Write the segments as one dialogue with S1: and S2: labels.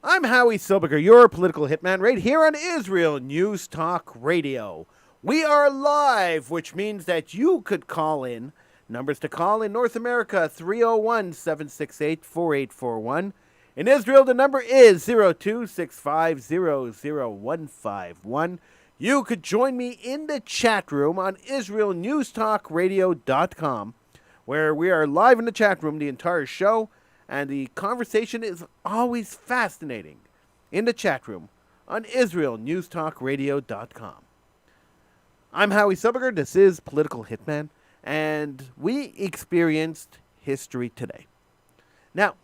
S1: I'm Howie Silberger, your political hitman, right here on Israel News Talk Radio. We are live, which means that you could call in. Numbers to call in North America 301 768 4841. In Israel, the number is 0265000151. You could join me in the chat room on IsraelNewsTalkRadio.com, where we are live in the chat room the entire show, and the conversation is always fascinating in the chat room on IsraelNewsTalkRadio.com. I'm Howie Silberger. This is Political Hitman, and we experienced history today. Now,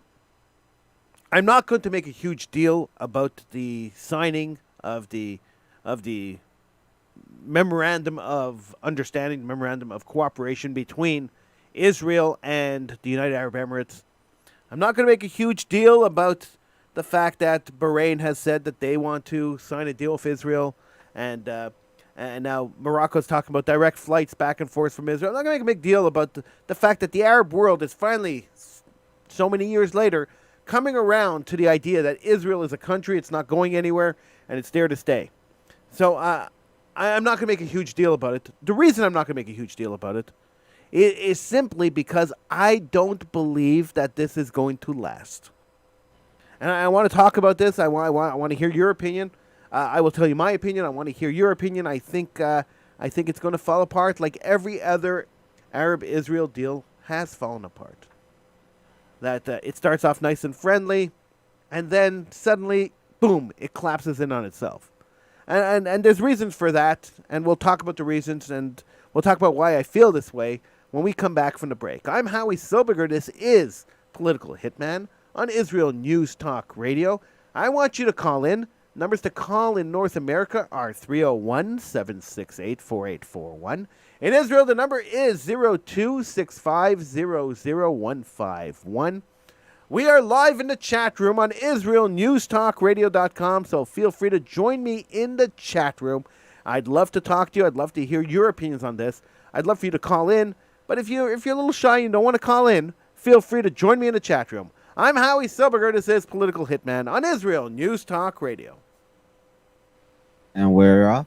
S1: I'm not going to make a huge deal about the signing of the memorandum of understanding, memorandum of cooperation between Israel and the United Arab Emirates. I'm not going to make a huge deal about the fact that Bahrain has said that they want to sign a deal with Israel, and now Morocco's talking about direct flights back and forth from Israel. I'm not going to make a big deal about the fact that the Arab world is finally, so many years later, coming around to the idea that Israel is a country, it's not going anywhere, and it's there to stay. So I'm not going to make a huge deal about it. The reason I'm not going to make a huge deal about it is simply because I don't believe that this is going to last. And I want to talk about this. I want to hear your opinion. I will tell you my opinion. I want to hear your opinion. I think it's going to fall apart like every other Arab-Israel deal has fallen apart. That it starts off nice and friendly, and then suddenly, boom, it collapses in on itself. And there's reasons for that, and we'll talk about the reasons, and we'll talk about why I feel this way when we come back from the break. I'm Howie Silberger. This is Political Hitman on Israel News Talk Radio. I want you to call in. Numbers to call in North America are 301 768 4841. In Israel, the number is 0265000151. We are live in the chat room on IsraelNewsTalkRadio.com, so feel free to join me in the chat room. I'd love to talk to you. I'd love to hear your opinions on this. I'd love for you to call in, but if you're a little shy and don't want to call in, feel free to join me in the chat room. I'm Howie Silberger. This is Political Hitman on Israel News Talk Radio.
S2: And we're off.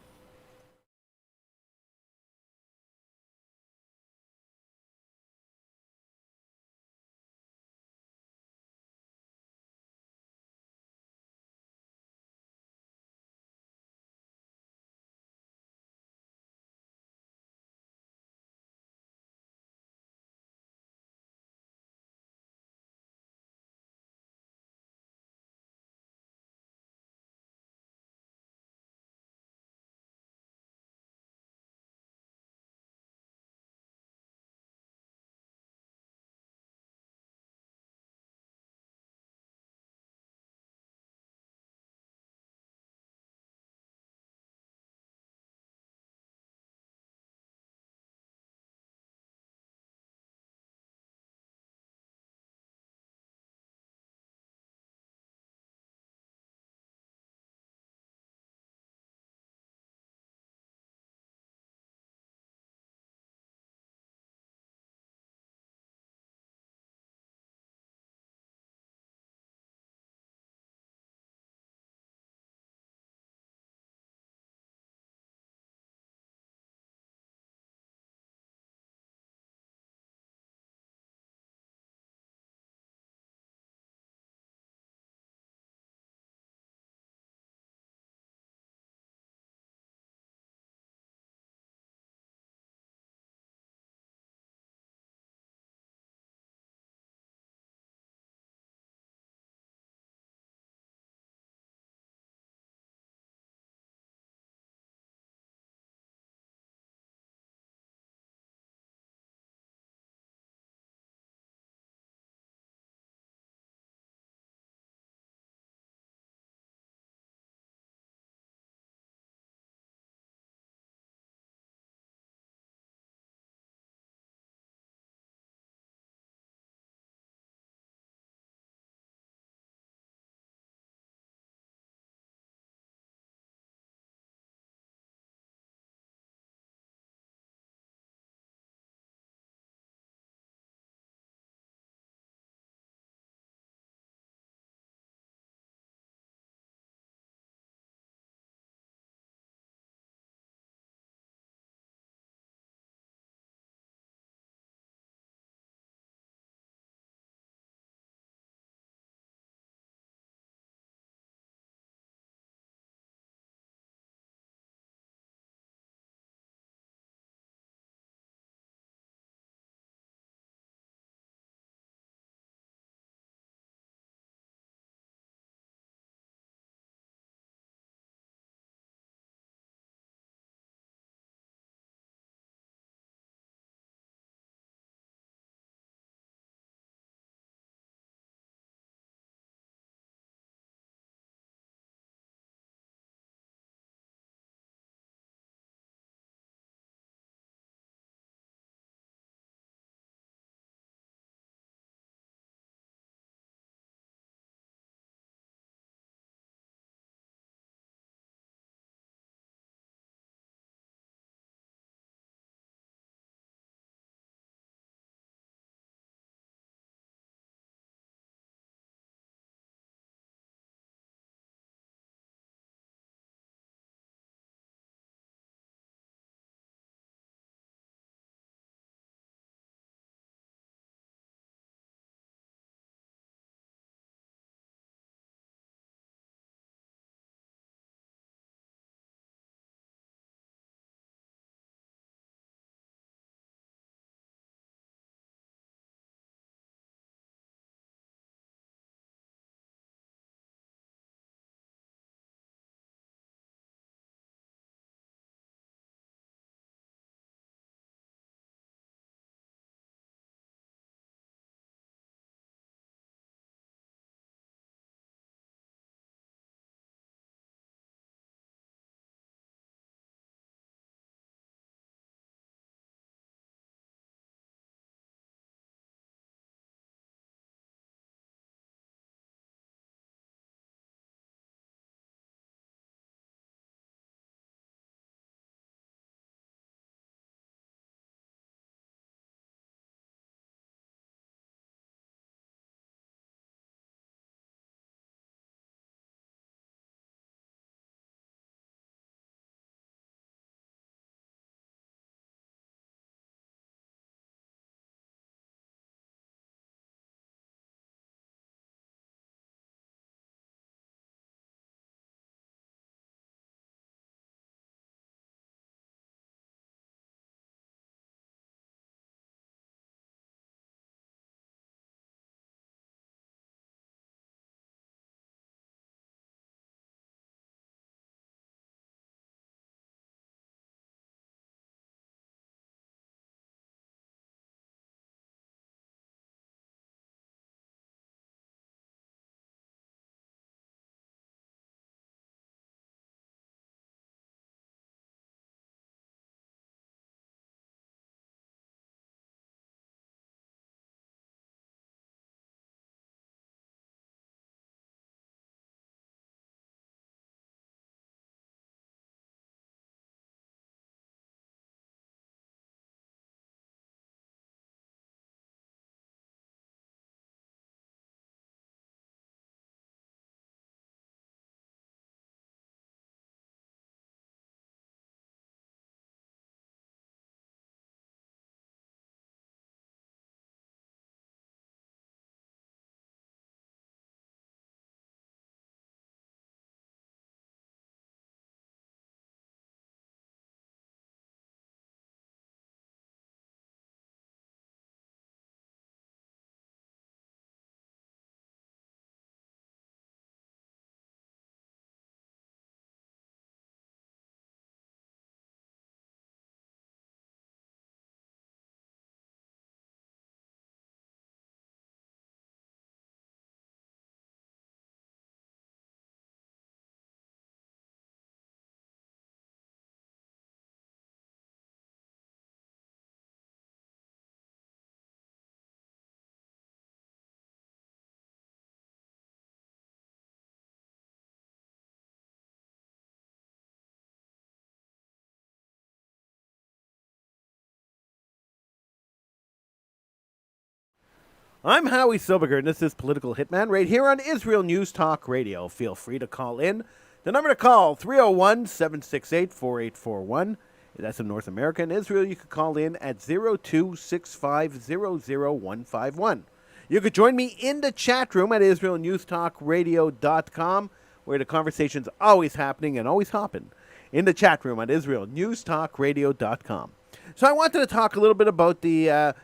S1: I'm Howie Silberger, and this is Political Hitman right here on Israel News Talk Radio. Feel free to call in. The number to call, 301-768-4841. That's in North America. In Israel, you could call in at 0265000151. You could join me in the chat room at israelnewstalkradio.com, where the conversation's always happening and always hopping. In the chat room at israelnewstalkradio.com. So I wanted to talk a little bit about the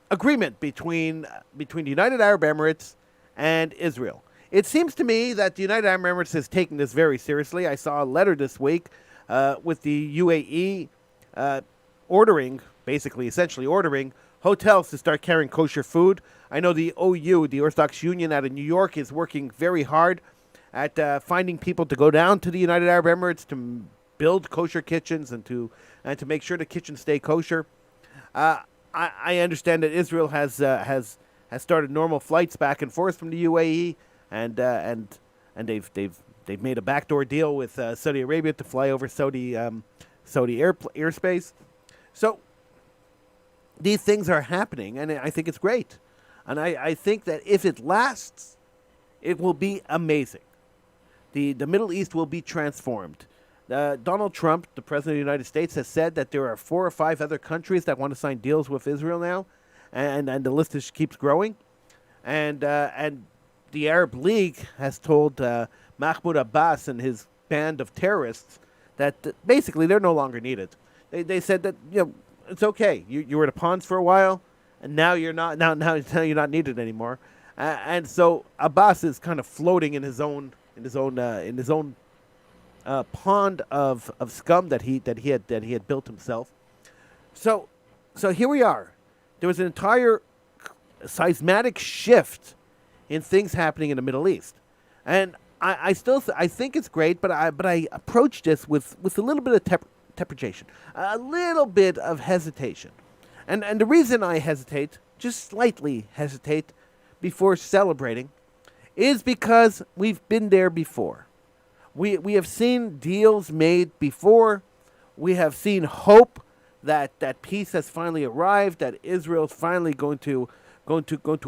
S1: agreement between the United Arab Emirates and Israel. It seems to me that the United Arab Emirates is taking this very seriously. I saw a letter this week with the UAE essentially ordering hotels to start carrying kosher food. I know the OU, the Orthodox Union out of New York, is working very hard at finding people to go down to the United Arab Emirates to build kosher kitchens and to make sure the kitchens stay kosher. I understand that Israel has started normal flights back and forth from the UAE, and they've made a backdoor deal with Saudi Arabia to fly over Saudi airspace. So these things are happening, and I think it's great, and I think that if it lasts, it will be amazing. The Middle East will be transformed. Donald Trump, the President of the United States, has said that there are 4 or 5 other countries that want to sign deals with Israel now, and the list just keeps growing. And the Arab League has told Mahmoud Abbas and his band of terrorists that basically they're no longer needed. They said that it's okay. You were the pawns for a while, and now you're not. Now you're not needed anymore. And so Abbas is kind of floating in his own pond of scum that he had built himself. So here we are. There was an entire seismic shift in things happening in the Middle East, and I think it's great, but I approach this with a little bit of trepidation, a little bit of hesitation, and the reason I hesitate, just slightly hesitate, before celebrating, is because we've been there before. We have seen deals made before. We have seen hope that peace has finally arrived, that Israel's finally going to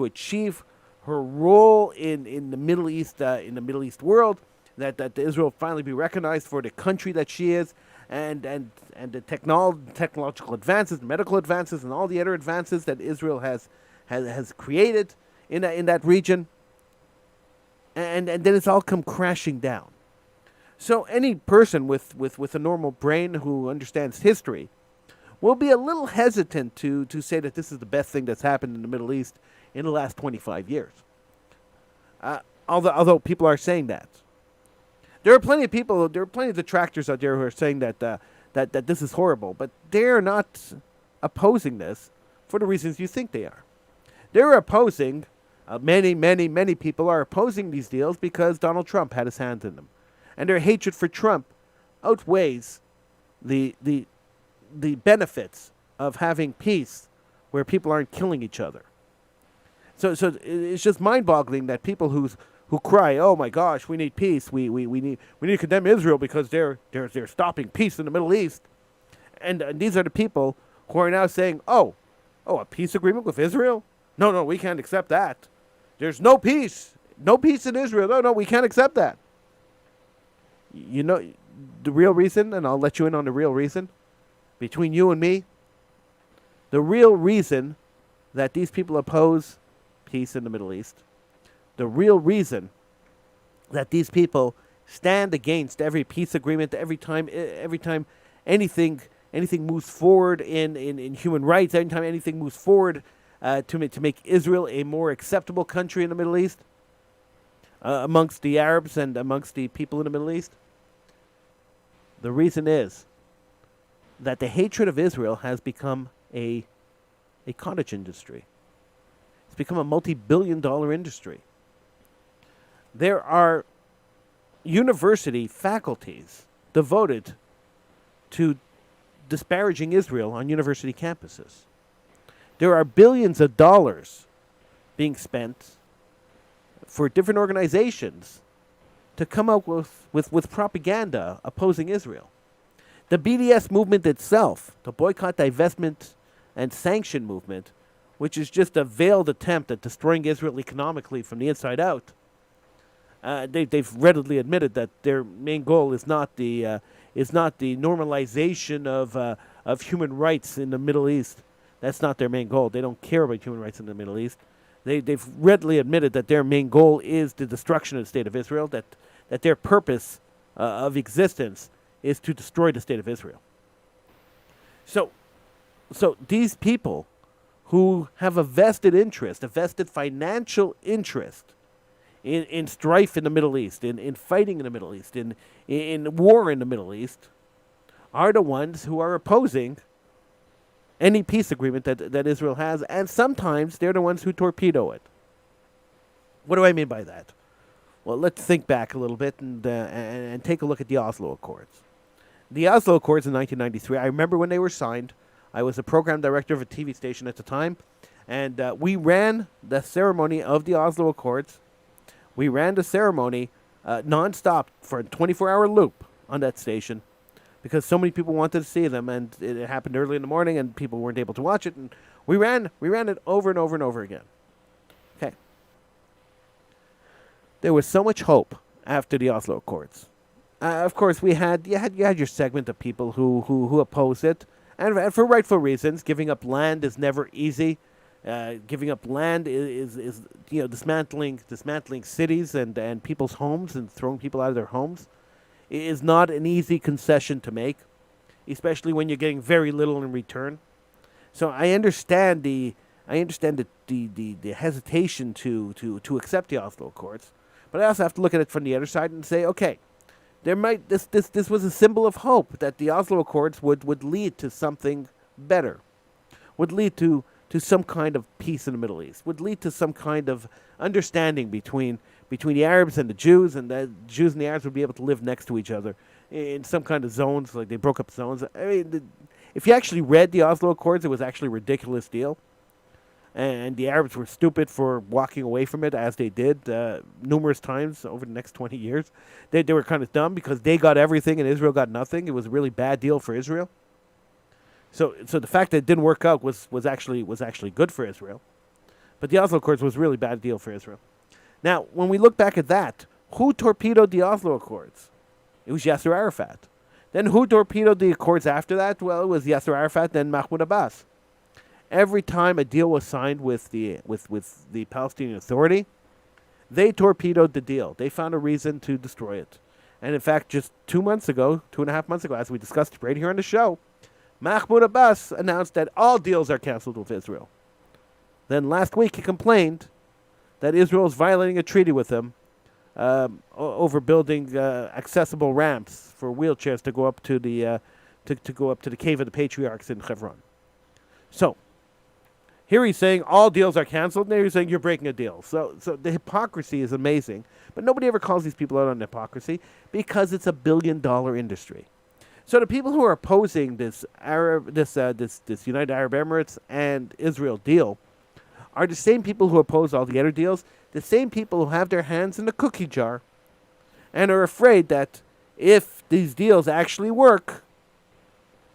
S1: achieve her role in the Middle East world, that Israel finally be recognized for the country that she is, and the technological advances, medical advances, and all the other advances that Israel has created in that region, and then it's all come crashing down. So any person with a normal brain who understands history will be a little hesitant to say that this is the best thing that's happened in the Middle East in the last 25 years. Although people are saying that. There are plenty of detractors out there who are saying that this is horrible, but they're not opposing this for the reasons you think they are. They're opposing, many people are opposing these deals because Donald Trump had his hands in them. And their hatred for Trump outweighs the benefits of having peace where people aren't killing each other. So it's just mind-boggling that people who cry, "Oh my gosh, we need peace. We need to condemn Israel because they're stopping peace in the Middle East." And these are the people who are now saying, "Oh, a peace agreement with Israel? No, we can't accept that. There's no peace in Israel. No, we can't accept that." You know the real reason, and I'll let you in on the real reason, between you and me, the real reason that these people oppose peace in the Middle East, the real reason that these people stand against every peace agreement every time anything moves forward in human rights, every time anything moves forward to make Israel a more acceptable country in the Middle East, amongst the Arabs and amongst the people in the Middle East? The reason is that the hatred of Israel has become a cottage industry. It's become a multi-billion-dollar industry. There are university faculties devoted to disparaging Israel on university campuses. There are billions of dollars being spent for different organizations to come up with propaganda opposing Israel. The BDS movement itself, the boycott, divestment, and sanction movement, which is just a veiled attempt at destroying Israel economically from the inside out. They've readily admitted that their main goal is not the normalization of human rights in the Middle East. That's not their main goal. They don't care about human rights in the Middle East. They've readily admitted that their main goal is the destruction of the state of Israel. That their purpose of existence is to destroy the state of Israel. So these people who have a vested interest, a vested financial interest in strife in the Middle East, in fighting in the Middle East, in war in the Middle East, are the ones who are opposing any peace agreement that Israel has, and sometimes they're the ones who torpedo it. What do I mean by that? Well, let's think back a little bit and take a look at the Oslo Accords. The Oslo Accords in 1993, I remember when they were signed. I was a program director of a TV station at the time, and we ran the ceremony of the Oslo Accords. We ran the ceremony non-stop for a 24-hour loop on that station because so many people wanted to see them, and it happened early in the morning, and people weren't able to watch it. And we ran it over and over and over again. Okay. There was so much hope after the Oslo Accords. Of course, you had your segment of people who opposed it, and for rightful reasons. Giving up land is never easy. Giving up land is dismantling cities and people's homes and throwing people out of their homes is not an easy concession to make, especially when you're getting very little in return. So I understand the hesitation to accept the Oslo Accords, but I also have to look at it from the other side and say, okay, this was a symbol of hope that the Oslo Accords would lead to something better, would lead to some kind of peace in the Middle East, would lead to some kind of understanding between the Arabs and the Jews and the Arabs would be able to live next to each other in some kind of zones, like they broke up zones. I mean, if you actually read the Oslo Accords, it was actually a ridiculous deal. And the Arabs were stupid for walking away from it, as they did numerous times over the next 20 years. They were kind of dumb because they got everything and Israel got nothing. It was a really bad deal for Israel. So the fact that it didn't work out was actually good for Israel. But the Oslo Accords was a really bad deal for Israel. Now, when we look back at that, who torpedoed the Oslo Accords? It was Yasser Arafat. Then who torpedoed the Accords after that? Well, it was Yasser Arafat, then Mahmoud Abbas. Every time a deal was signed with the Palestinian Authority, they torpedoed the deal. They found a reason to destroy it. And in fact, just 2.5 months ago, as we discussed right here on the show, Mahmoud Abbas announced that all deals are canceled with Israel. Then last week he complained that Israel is violating a treaty with him over building accessible ramps for wheelchairs to go up to the cave of the patriarchs in Hebron. So here he's saying all deals are canceled, and there he's saying you're breaking a deal. So the hypocrisy is amazing, but nobody ever calls these people out on hypocrisy because it's a billion-dollar industry. So the people who are opposing this United Arab Emirates and Israel deal are the same people who oppose all the other deals, the same people who have their hands in the cookie jar and are afraid that if these deals actually work,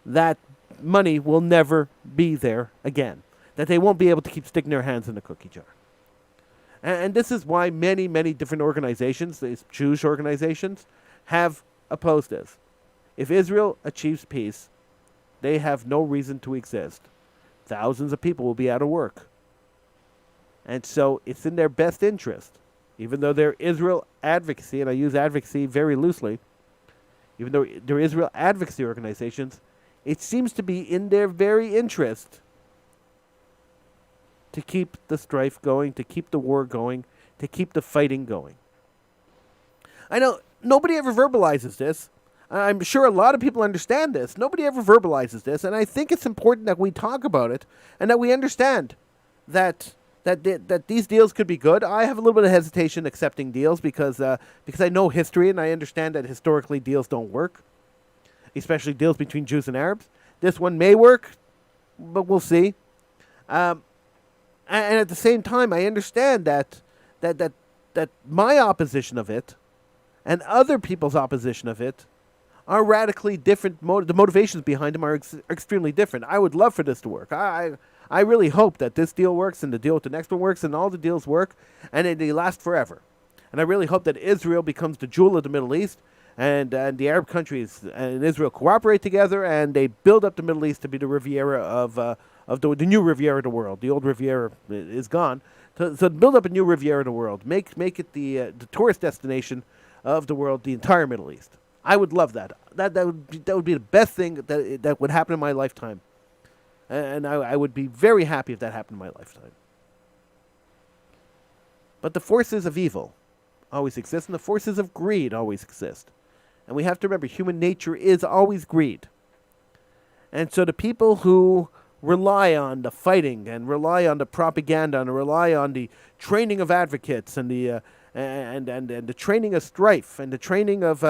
S1: that money will never be there again, that they won't be able to keep sticking their hands in the cookie jar. And this is why many, many different organizations, these Jewish organizations, have opposed this. If Israel achieves peace, they have no reason to exist. Thousands of people will be out of work. And so it's in their best interest, even though they're Israel advocacy, and I use advocacy very loosely, even though they're Israel advocacy organizations, it seems to be in their very interest to keep the strife going, to keep the war going, to keep the fighting going. I know nobody ever verbalizes this. I'm sure a lot of people understand this. Nobody ever verbalizes this, and I think it's important that we talk about it and that we understand that these deals could be good. I have a little bit of hesitation accepting deals because I know history and I understand that historically deals don't work, especially deals between Jews and Arabs. This one may work, but we'll see. And at the same time, I understand that my opposition of it and other people's opposition of it are radically different. The motivations behind them are extremely different. I would love for this to work. I I really hope that this deal works and the deal with the next one works and all the deals work and they last forever. And I really hope that Israel becomes the jewel of the Middle East, and the Arab countries and Israel cooperate together, and they build up the Middle East to be the Riviera of the new Riviera of the world. The old Riviera is gone. So build up a new Riviera of the world. Make it the tourist destination of the world, the entire Middle East. I would love that. That would be the best thing that would happen in my lifetime, and I would be very happy if that happened in my lifetime. But the forces of evil always exist, and the forces of greed always exist. And we have to remember, human nature is always greed. And so the people who rely on the fighting and rely on the propaganda and rely on the training of advocates and the the training of strife and the training of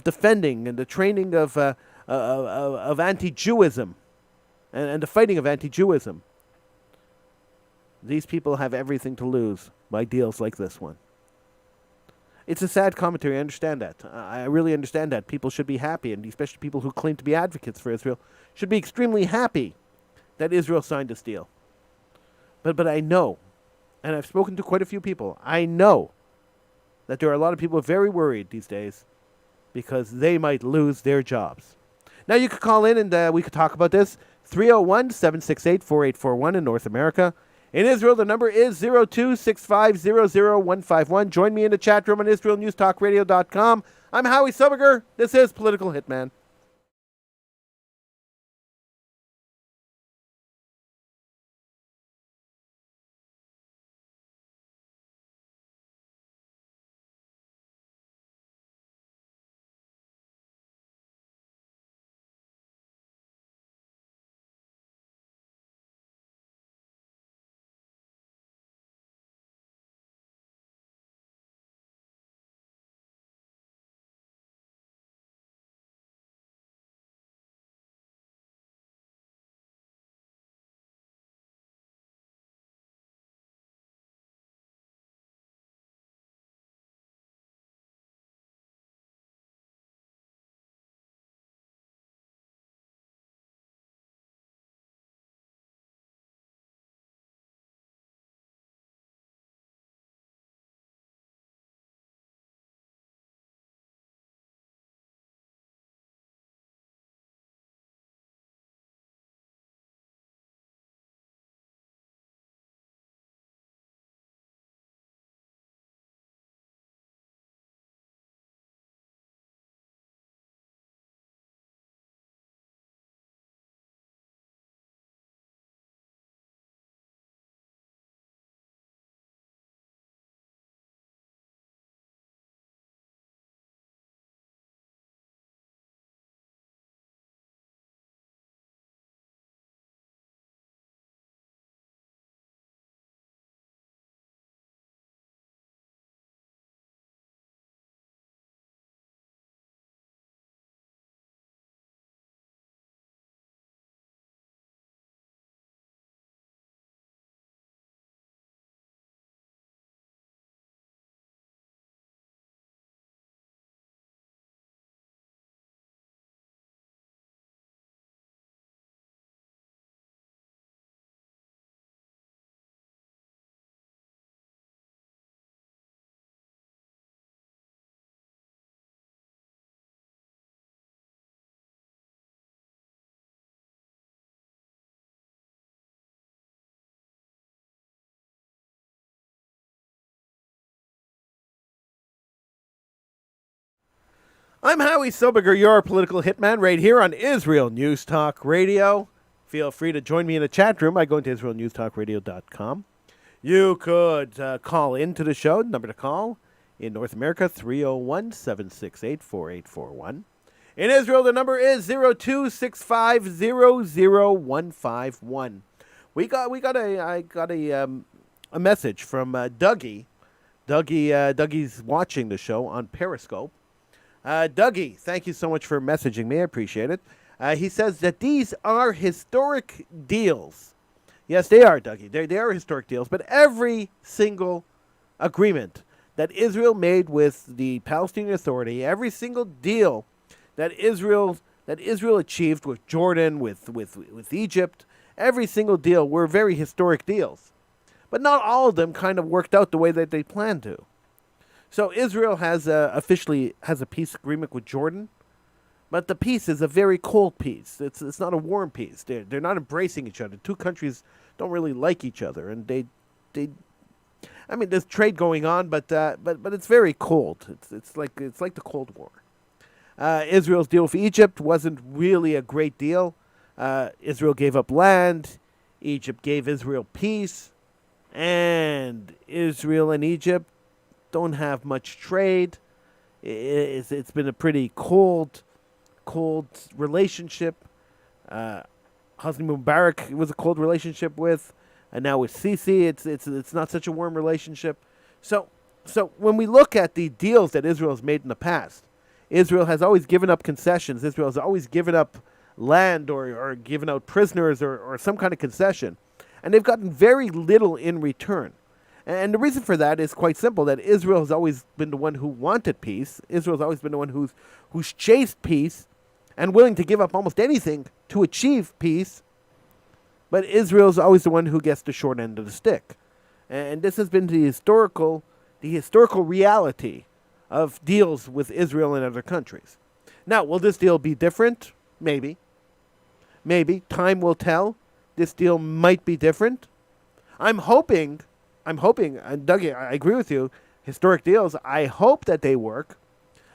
S1: defending and the training of anti-Jewism and the fighting of anti-Jewism, these people have everything to lose by deals like this one. It's a sad commentary. I understand that. I really understand that. People should be happy, and especially people who claim to be advocates for Israel should be extremely happy that Israel signed this deal. But I know, and I've spoken to quite a few people, I know that there are a lot of people very worried these days because they might lose their jobs. Now you could call in and we could talk about this. 301-768-4841 in North America. In Israel, the number is 02-650-0151. Join me in the chat room on IsraelNewsTalkRadio.com. I'm Howie Sobiger. This is Political Hitman. I'm Howie Sobiger, your political hitman, right here on Israel News Talk Radio. Feel free to join me in the chat room by going to IsraelNewsTalkRadio.com. You could call into the show. Number to call in North America, 301-768-4841. In Israel, the number is 02-650-0151. I got a message from Dougie. Dougie's watching the show on Periscope. Dougie, thank you so much for messaging me. I appreciate it. He says that these are historic deals. Yes, they are, Dougie. They are historic deals. But every single agreement that Israel made with the Palestinian Authority, every single deal that Israel achieved with Jordan, with Egypt, Every single deal were very historic deals. But not all of them kind of worked out the way that they planned to. So Israel has officially has a peace agreement with Jordan, but the peace is a very cold peace. It's not a warm peace. They're not embracing each other. Two countries don't really like each other, and they I mean, there's trade going on, but it's very cold. It's like the Cold War. Israel's deal with Egypt wasn't really a great deal. Israel gave up land. Egypt gave Israel peace, and Israel and Egypt don't have much trade. It's been a pretty cold relationship. Hosni Mubarak was a cold relationship with, and now with Sisi, it's not such a warm relationship. So when we look at the deals that Israel has made in the past, Israel has always given up concessions. Israel has always given up land or given out prisoners or some kind of concession, and they've gotten very little in return. And the reason for that is quite simple: that Israel has always been the one who wanted peace. Israel has always been the one who's chased peace and willing to give up almost anything to achieve peace. But Israel's always the one who gets the short end of the stick. And this has been the historical reality of deals with Israel and other countries. Now, will this deal be different? Maybe. Maybe. Time will tell. This deal might be different. I'm hoping, and Dougie, I agree with you, historic deals, I hope that they work.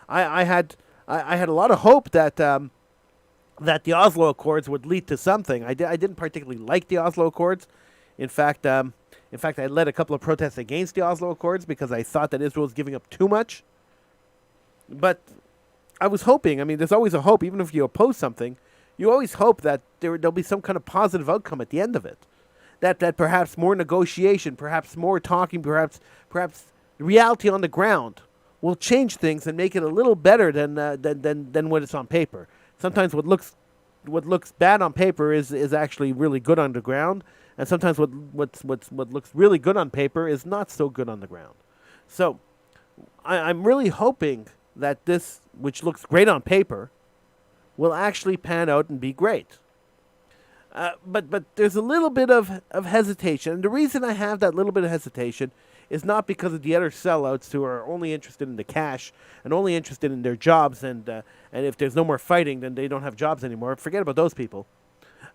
S1: I had a lot of hope that the Oslo Accords would lead to something. I didn't particularly like the Oslo Accords. In fact, I led a couple of protests against the Oslo Accords because I thought that Israel was giving up too much. But I was hoping. I mean, there's always a hope. Even if you oppose something, you always hope that there'll be some kind of positive outcome at the end of it. That perhaps more negotiation, perhaps more talking, perhaps reality on the ground will change things and make it a little better than what it's on paper. Sometimes what looks bad on paper is actually really good on the ground, and sometimes what looks really good on paper is not so good on the ground. So I'm really hoping that this, which looks great on paper, will actually pan out and be great. But there's a little bit of hesitation, and the reason I have that little bit of hesitation is not because of the other sellouts who are only interested in the cash and only interested in their jobs, and if there's no more fighting, then they don't have jobs anymore. Forget about those people.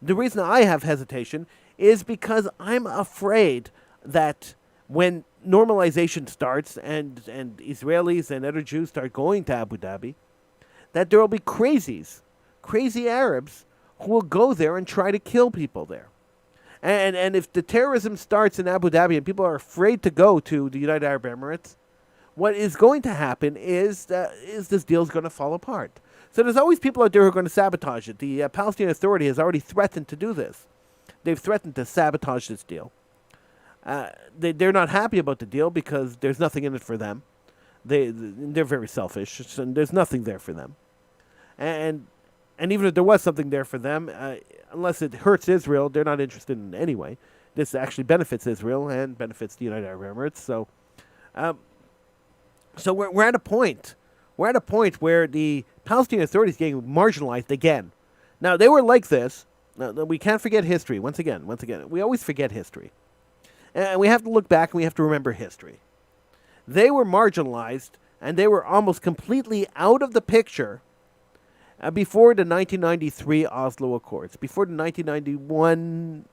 S1: The reason I have hesitation is because I'm afraid that when normalization starts and Israelis and other Jews start going to Abu Dhabi, that there will be crazy Arabs who will go there and try to kill people there. And if the terrorism starts in Abu Dhabi and people are afraid to go to the United Arab Emirates, what is going to happen is this deal is going to fall apart. So there's always people out there who are going to sabotage it. The Palestinian Authority has already threatened to do this. They've threatened to sabotage this deal. They're not happy about the deal because there's nothing in it for them. They're very selfish, and there's nothing there for them. And even if there was something there for them, unless it hurts Israel, they're not interested in it anyway. This actually benefits Israel and benefits the United Arab Emirates. So we're at a point. We're at a point where the Palestinian Authority is getting marginalized again. Now, they were like this. Now, we can't forget history. Once again, we always forget history. And we have to look back and we have to remember history. They were marginalized and they were almost completely out of the picture before the 1993 Oslo Accords, before the 1991,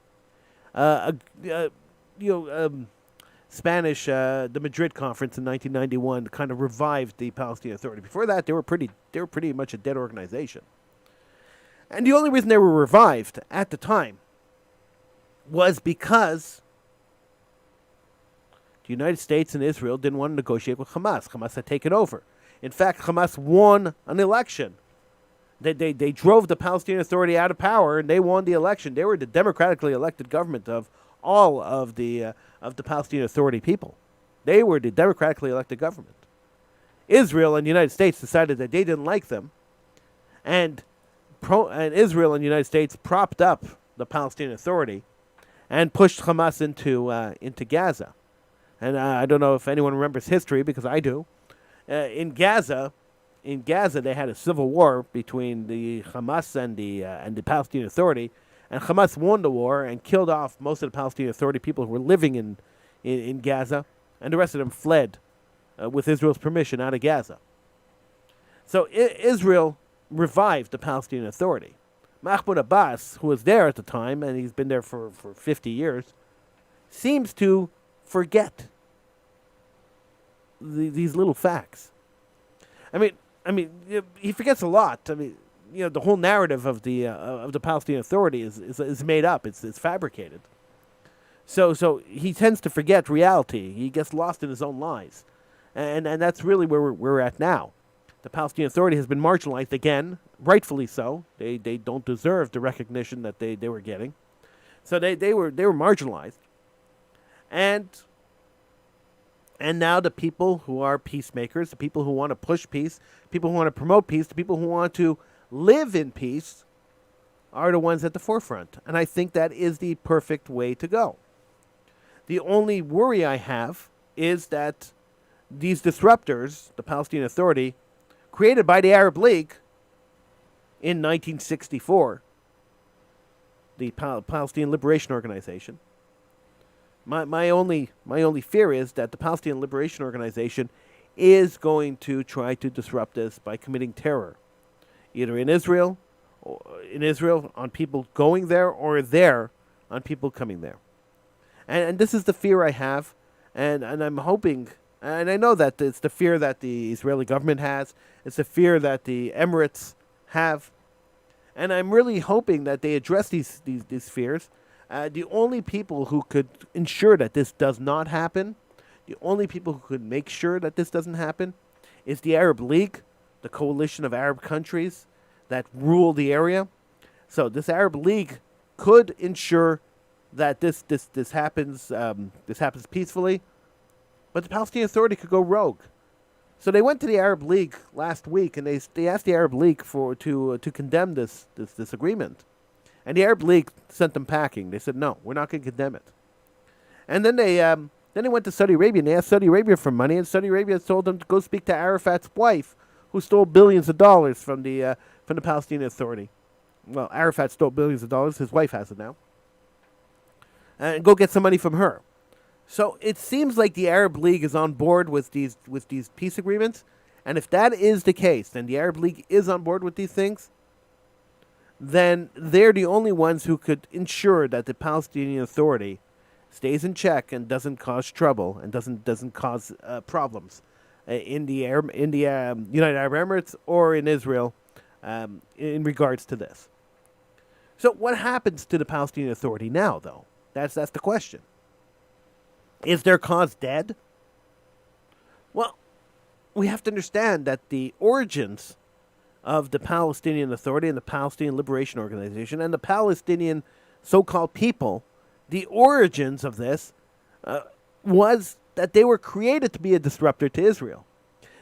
S1: Spanish, the Madrid Conference in 1991 kind of revived the Palestinian Authority. Before that, they were pretty much a dead organization. And the only reason they were revived at the time was because the United States and Israel didn't want to negotiate with Hamas. Hamas had taken over. In fact, Hamas won an election. They drove the Palestinian Authority out of power, and they won the election. They were the democratically elected government of all of the Palestinian Authority people. They were the democratically elected government. Israel and the United States decided that they didn't like them, and Israel and the United States propped up the Palestinian Authority and pushed Hamas into Gaza. And I don't know if anyone remembers history, because I do. In Gaza, they had a civil war between the Hamas and the Palestinian Authority, And Hamas won the war and killed off most of the Palestinian Authority people who were living in Gaza, and the rest of them fled with Israel's permission out of Gaza. So Israel revived the Palestinian Authority. Mahmoud Abbas, who was there at the time, and he's been there for 50 years, seems to forget these little facts. I mean, he forgets a lot. I mean, the whole narrative of the Palestinian Authority is made up. It's fabricated. So he tends to forget reality. He gets lost in his own lies, and that's really where we're at now. The Palestinian Authority has been marginalized again, rightfully so. They don't deserve the recognition that they were getting. So they were marginalized. And now the people who are peacemakers, the people who want to push peace, people who want to promote peace, the people who want to live in peace are the ones at the forefront. And I think that is the perfect way to go. The only worry I have is that these disruptors, the Palestinian Authority, created by the Arab League in 1964, the Palestinian Liberation Organization. My only fear is that the Palestinian Liberation Organization is going to try to disrupt this by committing terror, either in Israel on people going there, or there on people coming there. And this is the fear I have, and I'm hoping, and I know that it's the fear that the Israeli government has, it's the fear that the Emirates have, and I'm really hoping that they address these fears. The only people who could ensure that this does not happen, the only people who could make sure that this doesn't happen, is the Arab League, the coalition of Arab countries that rule the area. So this Arab League could ensure that this happens peacefully, but the Palestinian Authority could go rogue. So they went to the Arab League last week, and they asked the Arab League to condemn this agreement. And the Arab League sent them packing. They said, no, we're not going to condemn it. And then they went to Saudi Arabia, and they asked Saudi Arabia for money, and Saudi Arabia told them to go speak to Arafat's wife, who stole billions of dollars from the Palestinian Authority. Well, Arafat stole billions of dollars. His wife has it now. And go get some money from her. So it seems like the Arab League is on board with these peace agreements. And if that is the case, then the Arab League is on board with these things, then they're the only ones who could ensure that the Palestinian Authority stays in check and doesn't cause trouble and doesn't cause problems in the United Arab Emirates or in Israel in regards to this. So what happens to the Palestinian Authority now, though? That's the question. Is their cause dead? Well, we have to understand that the origins of the Palestinian Authority and the Palestinian Liberation Organization and the Palestinian so-called people, the origins of this was that they were created to be a disruptor to Israel.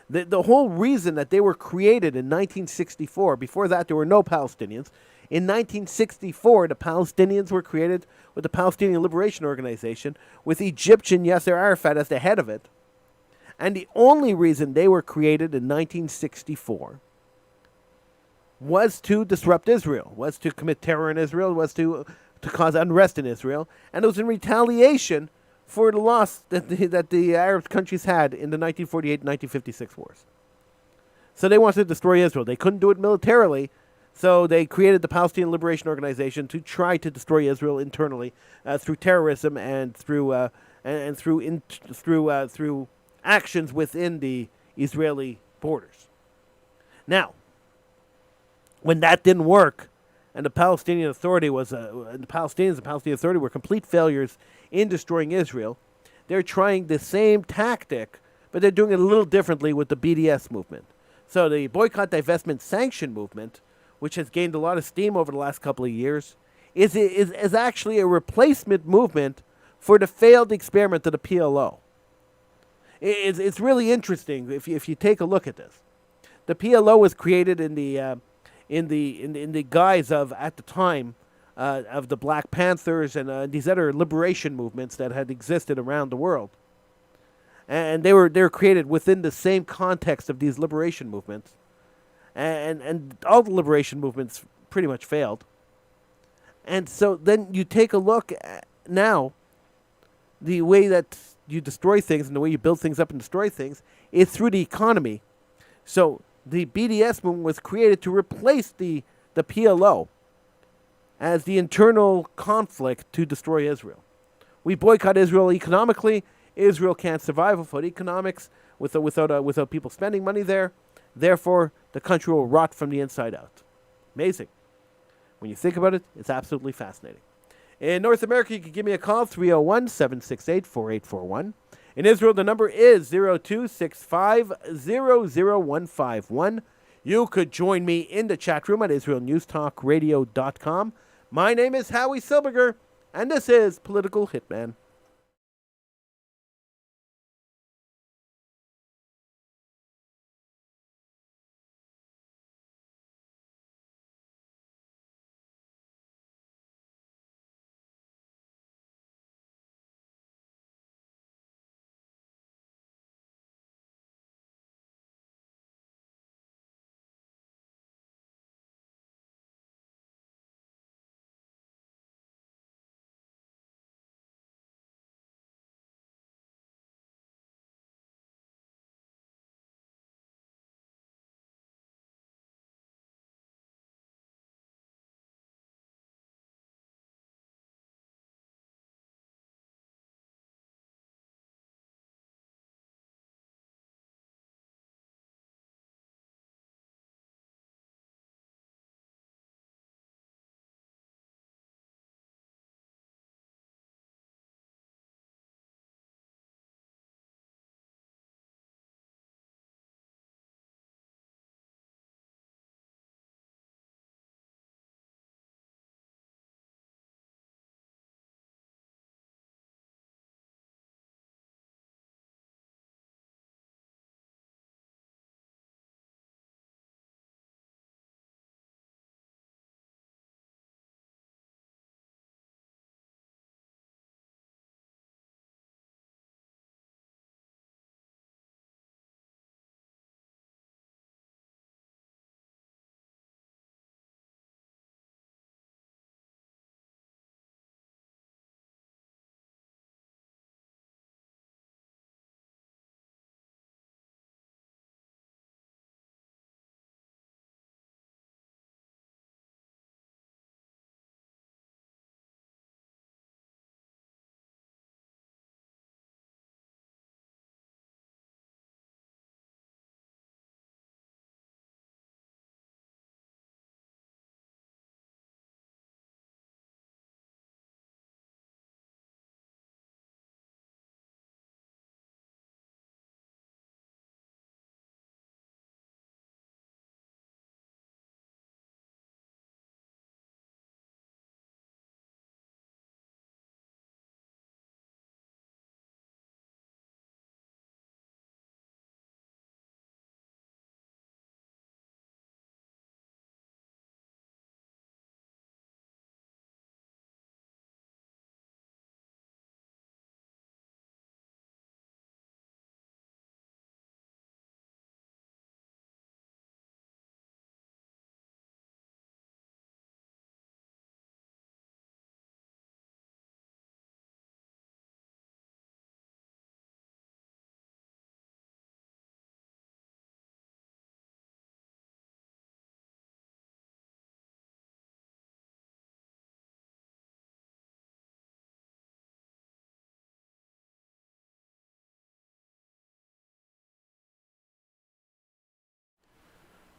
S1: The whole reason that they were created in 1964, before that there were no Palestinians. In 1964, the Palestinians were created with the Palestinian Liberation Organization, with Egyptian Yasser Arafat as the head of it. And the only reason they were created in 1964 was to disrupt Israel, was to commit terror in Israel, was to cause unrest in Israel, and it was in retaliation for the loss that the Arab countries had in the 1948-1956 wars. So they wanted to destroy Israel. They couldn't do it militarily, so they created the Palestinian Liberation Organization to try to destroy Israel internally through terrorism and through actions within the Israeli borders. Now, when that didn't work, and the Palestinian Authority the Palestinians and the Palestinian Authority were complete failures in destroying Israel, they're trying the same tactic, but they're doing it a little differently with the BDS movement. So the Boycott, Divestment, Sanction movement, which has gained a lot of steam over the last couple of years, is actually a replacement movement for the failed experiment of the PLO. It's really interesting if you take a look at this. The PLO was created in the guise of, at the time, of the Black Panthers and these other liberation movements that had existed around the world, and they were created within the same context of these liberation movements, and all the liberation movements pretty much failed, And so then you take a look at now, the way that you destroy things and the way you build things up and destroy things is through the economy. So the BDS movement was created to replace the PLO as the internal conflict to destroy Israel. We boycott Israel economically. Israel can't survive without economics, without people spending money there. Therefore, the country will rot from the inside out. Amazing. When you think about it, it's absolutely fascinating. In North America, you can give me a call, 301-768-4841. In Israel, the number is 0265 You could join me in the chat room at IsraelNewsTalkRadio.com. My name is Howie Silberger, and this is Political Hitman.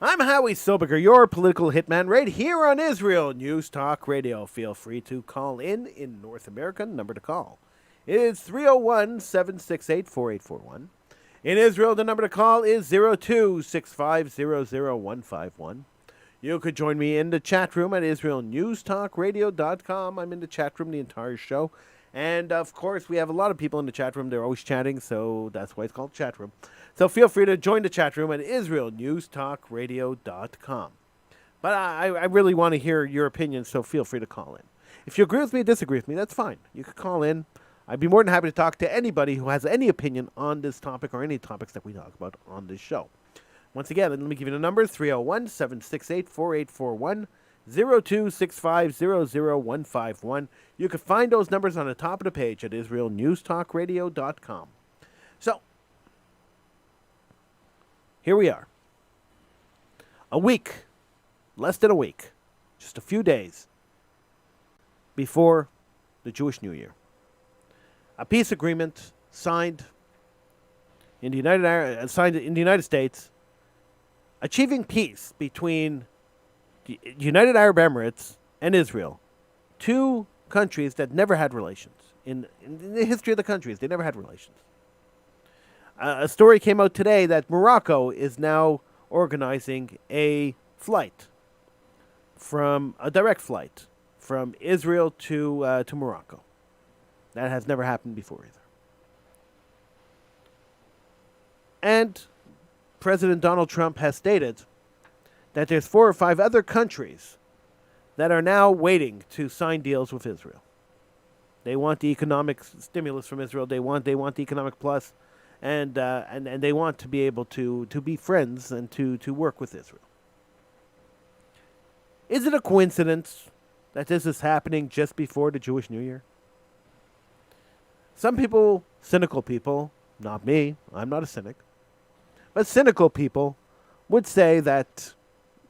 S1: I'm Howie Silberger, your political hitman, right here on Israel News Talk Radio. Feel free to call in North America. Number to call is 301-768-4841. In Israel, the number to call is 0265 You could join me in the chat room at IsraelNewsTalkRadio.com. I'm in the chat room the entire show. And, of course, we have a lot of people in the chat room. They're always chatting, so that's why it's called chat room. So feel free to join the chat room at IsraelNewsTalkRadio.com. But I really want to hear your opinion, so feel free to call in. If you agree with me or disagree with me, that's fine. You can call in. I'd be more than happy to talk to anybody who has any opinion on this topic or any topics that we talk about on this show. Once again, let me give you the number, 301-768-4841, 0265000151. You can find those numbers on the top of the page at israelnewstalkradio.com. So, here we are. A week, less than a week, just a few days before the Jewish New Year. A peace agreement signed in the United States, achieving peace between the United Arab Emirates and Israel, two countries that never had relations. In the history of the countries, they never had relations. A story came out today that Morocco is now organizing a direct flight from Israel to Morocco. That has never happened before either. And President Donald Trump has stated that there's 4 or 5 other countries that are now waiting to sign deals with Israel. They want the economic stimulus from Israel. They want the economic plus, and they want to be able to be friends and to work with Israel. Is it a coincidence that this is happening just before the Jewish New Year? Some people, cynical people, not me, I'm not a cynic, but cynical people would say that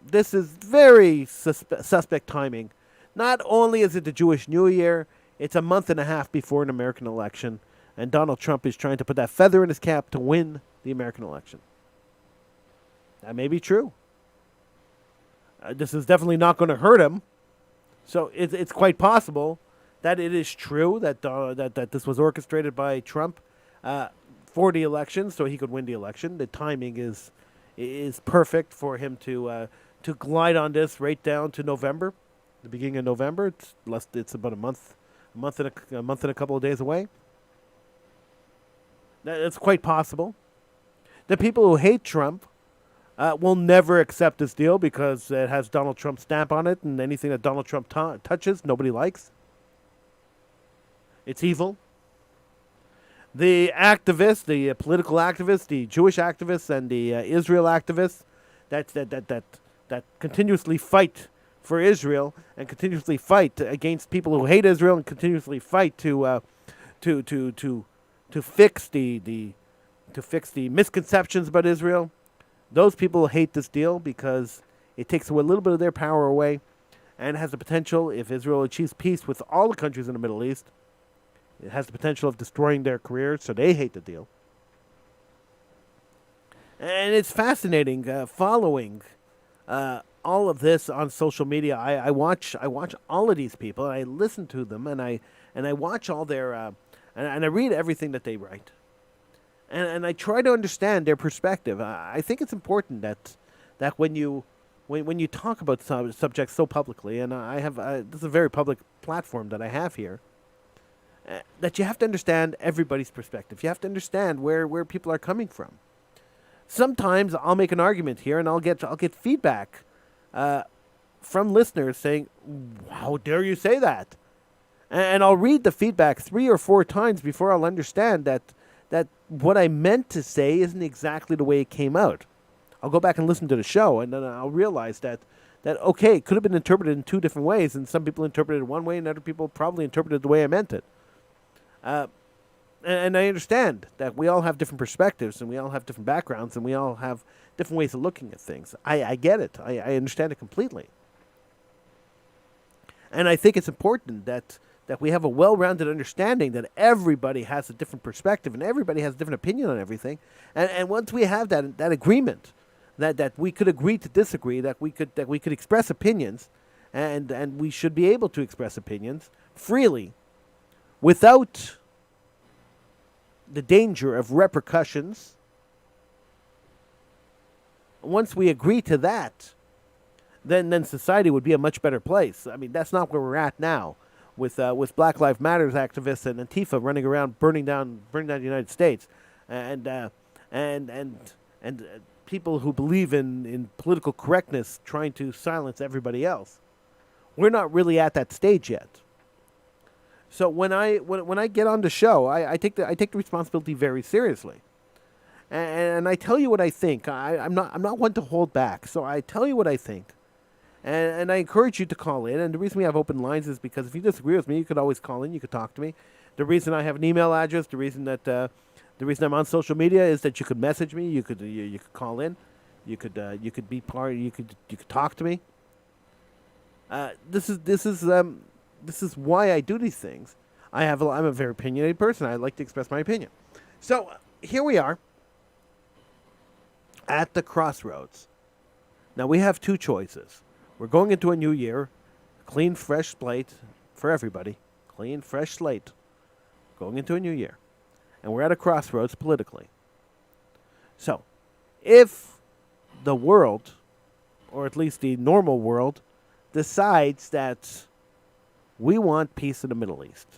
S1: this is very suspect timing. Not only is it the Jewish New Year, it's a month and a half before an American election, and Donald Trump is trying to put that feather in his cap to win the American election. That may be true. This is definitely not going to hurt him. So it's quite possible that it is true that that this was orchestrated by Trump for the election, so he could win the election. The timing is perfect for him to glide on this right down to November, the beginning of November. It's about a month and a couple of days away. It's quite possible. The people who hate Trump will never accept this deal because it has Donald Trump's stamp on it, and anything that Donald Trump touches, nobody likes. It's evil. The activists, the political activists, the Jewish activists, and the Israel activists that continuously fight for Israel and continuously fight against people who hate Israel and continuously fight to fix the misconceptions about Israel. Those people hate this deal because it takes a little bit of their power away and has the potential, if Israel achieves peace with all the countries in the Middle East, it has the potential of destroying their careers, so they hate the deal. And it's fascinating following all of this on social media. I watch all of these people, and I listen to them, and I watch all their and I read everything that they write. And I try to understand their perspective. I think it's important that when you talk about subjects so publicly, and I have this is a very public platform that I have here, that you have to understand everybody's perspective. You have to understand where people are coming from. Sometimes I'll make an argument here, and I'll get feedback from listeners saying, "How dare you say that?" And I'll read the feedback 3 or 4 times before I'll understand that what I meant to say isn't exactly the way it came out. I'll go back and listen to the show, and then I'll realize that okay, it could have been interpreted in 2 different ways, and some people interpreted it one way, and other people probably interpreted it the way I meant it. And I understand that we all have different perspectives, and we all have different backgrounds, and we all have different ways of looking at things. I get it. I understand it completely. And I think it's important that we have a well-rounded understanding that everybody has a different perspective and everybody has a different opinion on everything. And once we have that agreement, that we could agree to disagree, that we could express opinions, and we should be able to express opinions freely, without the danger of repercussions. Once we agree to that, then society would be a much better place. I mean, that's not where we're at now, with Black Lives Matter activists and Antifa running around burning down the United States, and people who believe in political correctness trying to silence everybody else. We're not really at that stage yet. So when I get on the show, I take the responsibility very seriously, and I tell you what I think. I'm not one to hold back. So I tell you what I think, And I encourage you to call in. And the reason we have open lines is because if you disagree with me, you could always call in. You could talk to me. The reason I have an email address, the reason I'm on social media is that you could message me. You could call in. You could be part. You could talk to me. This is why I do these things. I'm a very opinionated person. I like to express my opinion. So here we are at the crossroads. Now we have two choices. We're going into a new year, clean, fresh slate for everybody. Clean, fresh slate. Going into a new year. And we're at a crossroads politically. So, if the world, or at least the normal world, decides that we want peace in the Middle East,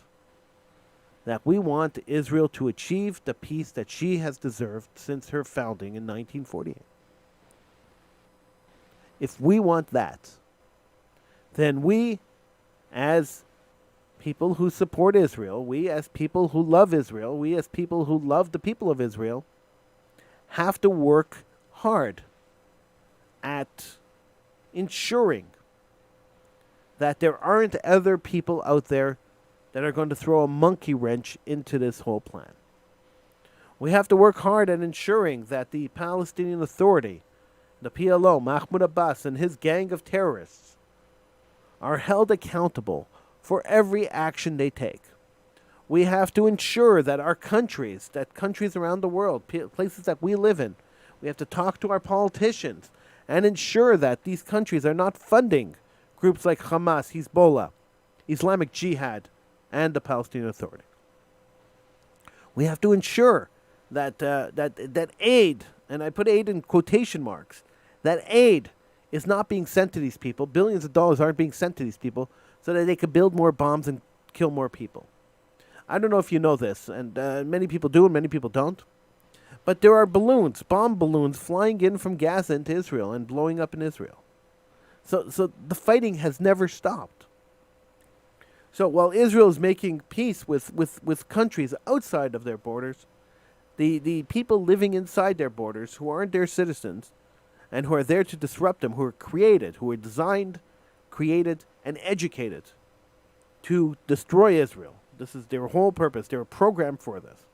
S1: that we want Israel to achieve the peace that she has deserved since her founding in 1948. If we want that, then we, as people who support Israel, we as people who love Israel, we as people who love the people of Israel, have to work hard at ensuring that there aren't other people out there that are going to throw a monkey wrench into this whole plan. We have to work hard at ensuring that the Palestinian Authority, the PLO, Mahmoud Abbas, and his gang of terrorists are held accountable for every action they take. We have to ensure that our countries, that countries around the world, places that we live in, we have to talk to our politicians and ensure that these countries are not funding groups like Hamas, Hezbollah, Islamic Jihad, and the Palestinian Authority. We have to ensure that aid, and I put aid in quotation marks, that aid is not being sent to these people. Billions of dollars aren't being sent to these people so that they could build more bombs and kill more people. I don't know if you know this, and many people do and many people don't. But there are balloons, bomb balloons, flying in from Gaza into Israel and blowing up in Israel. So the fighting has never stopped. So while Israel is making peace with countries outside of their borders, the people living inside their borders who aren't their citizens and who are there to disrupt them, who are designed, created, and educated to destroy Israel. This is their whole purpose. They were programmed for this.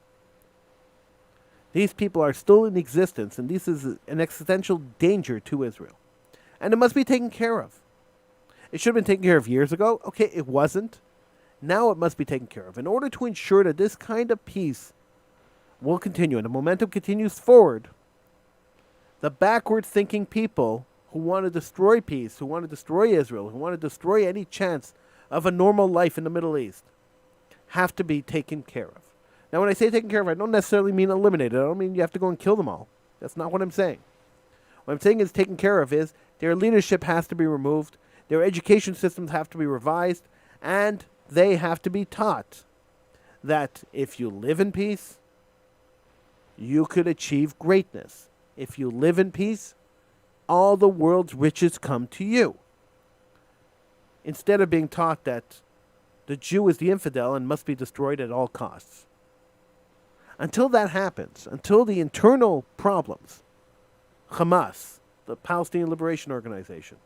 S1: These people are still in existence, and this is an existential danger to Israel. And it must be taken care of. It should have been taken care of years ago. Okay, it wasn't. Now it must be taken care of. In order to ensure that this kind of peace will continue and the momentum continues forward, the backward-thinking people who want to destroy peace, who want to destroy Israel, who want to destroy any chance of a normal life in the Middle East, have to be taken care of. Now, when I say taken care of, I don't necessarily mean eliminated. I don't mean you have to go and kill them all. That's not what I'm saying. What I'm saying is taken care of is their leadership has to be removed, their education systems have to be revised, and they have to be taught that if you live in peace, you could achieve greatness. If you live in peace, all the world's riches come to you. Instead of being taught that the Jew is the infidel and must be destroyed at all costs. Until that happens, until the internal problems, Hamas, the Palestinian Liberation Organization,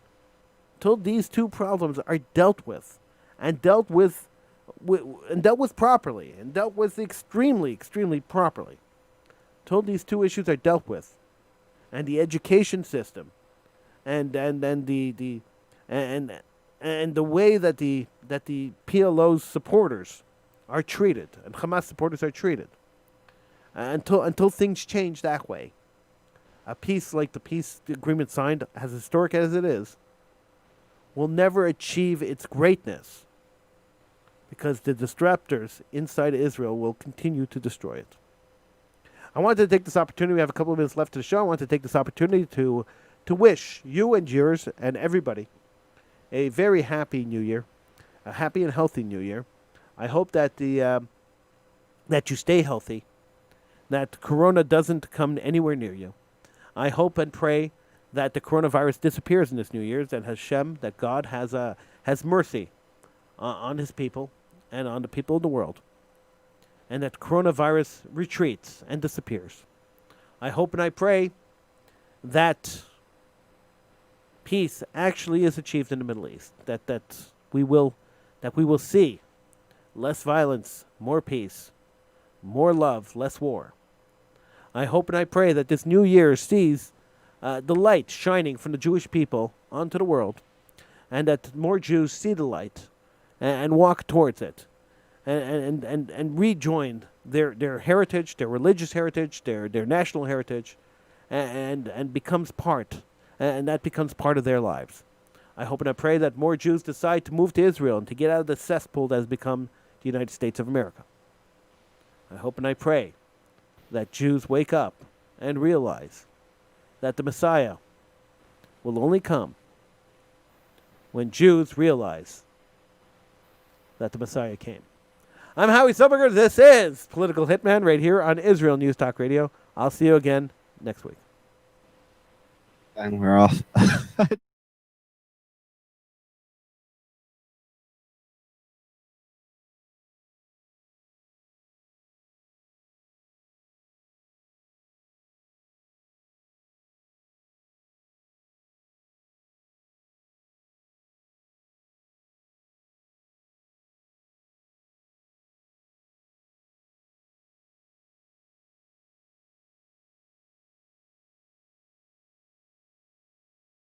S1: until these two problems are dealt with, and dealt with properly, and dealt with extremely, extremely properly, until these two issues are dealt with, and the education system, and the way that the PLO's supporters are treated, and Hamas supporters are treated, until things change that way, a peace like the peace agreement signed, as historic as it is, will never achieve its greatness because the disruptors inside Israel will continue to destroy it. I wanted to take this opportunity, we have a couple of minutes left to the show, I want to take this opportunity to wish you and yours and everybody a very happy New Year, a happy and healthy New Year. I hope that that you stay healthy, that Corona doesn't come anywhere near you. I hope and pray that the coronavirus disappears in this New Year's, and Hashem, that God has mercy on His people and on the people of the world, and that coronavirus retreats and disappears. I hope and I pray that peace actually is achieved in the Middle East. That we will see less violence, more peace, more love, less war. I hope and I pray that this new year sees the light shining from the Jewish people onto the world, and that more Jews see the light and walk towards it, and rejoin their heritage, their religious heritage, their national heritage, and becomes part, and that becomes part of their lives. I hope and I pray that more Jews decide to move to Israel and to get out of the cesspool that has become the United States of America. I hope and I pray that Jews wake up and realize that the Messiah will only come when Jews realize that the Messiah came. I'm Howie Silberger. This is Political Hitman right here on Israel News Talk Radio. I'll see you again next week.
S2: And we're off.